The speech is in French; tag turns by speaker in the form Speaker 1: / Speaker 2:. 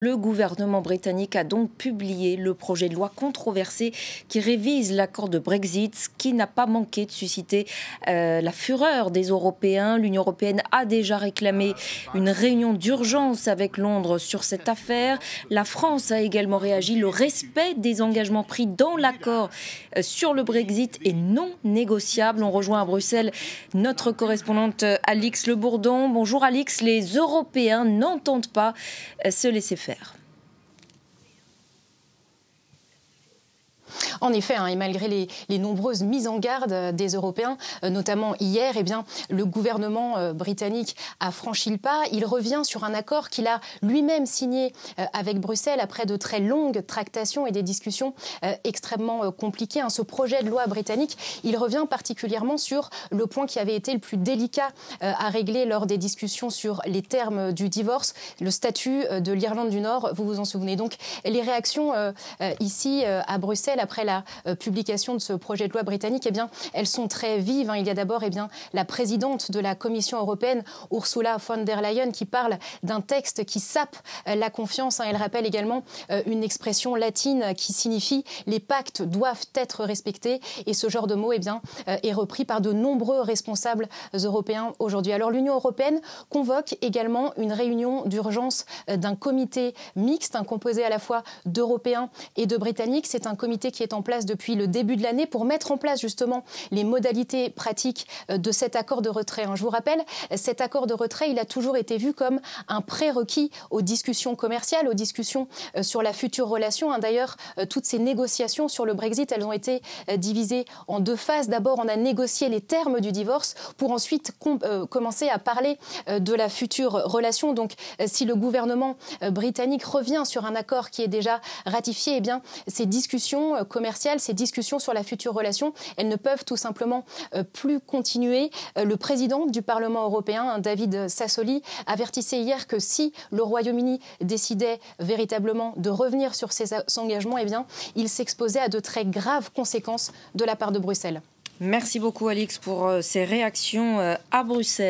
Speaker 1: Le gouvernement britannique a donc publié le projet de loi controversé qui révise l'accord de Brexit, ce qui n'a pas manqué de susciter la fureur des Européens. L'Union européenne a déjà réclamé une réunion d'urgence avec Londres sur cette affaire. La France a également réagi. Le respect des engagements pris dans l'accord sur le Brexit est non négociable. On rejoint à Bruxelles notre correspondante Alix Le Bourdon. Bonjour Alix, les Européens n'entendent pas se laisser faire.
Speaker 2: En effet, et malgré les nombreuses mises en garde des Européens, notamment hier, le gouvernement britannique a franchi le pas. Il revient sur un accord qu'il a lui-même signé avec Bruxelles après de très longues tractations et des discussions extrêmement compliquées. Ce projet de loi britannique, il revient particulièrement sur le point qui avait été le plus délicat à régler lors des discussions sur les termes du divorce, le statut de l'Irlande du Nord. Vous vous en souvenez. Donc, les réactions ici à Bruxelles après la publication de ce projet de loi britannique, elles sont très vives. Il y a d'abord la présidente de la Commission européenne, Ursula von der Leyen, qui parle d'un texte qui sape la confiance. Elle rappelle également une expression latine qui signifie « les pactes doivent être respectés ». Et ce genre de mot est repris par de nombreux responsables européens aujourd'hui. Alors l'Union européenne convoque également une réunion d'urgence d'un comité mixte, composé à la fois d'Européens et de Britanniques. C'est un comité qui est en place depuis le début de l'année pour mettre en place justement les modalités pratiques de cet accord de retrait. Je vous rappelle, cet accord de retrait, il a toujours été vu comme un prérequis aux discussions commerciales, aux discussions sur la future relation. D'ailleurs, toutes ces négociations sur le Brexit, elles ont été divisées en deux phases. D'abord, on a négocié les termes du divorce pour ensuite commencer à parler de la future relation. Donc, si le gouvernement britannique revient sur un accord qui est déjà ratifié, ces discussions commerciales, ces discussions sur la future relation, elles ne peuvent tout simplement plus continuer. Le président du Parlement européen, David Sassoli, avertissait hier que si le Royaume-Uni décidait véritablement de revenir sur ses engagements, il s'exposait à de très graves conséquences de la part de Bruxelles.
Speaker 1: Merci beaucoup Alix pour ces réactions à Bruxelles.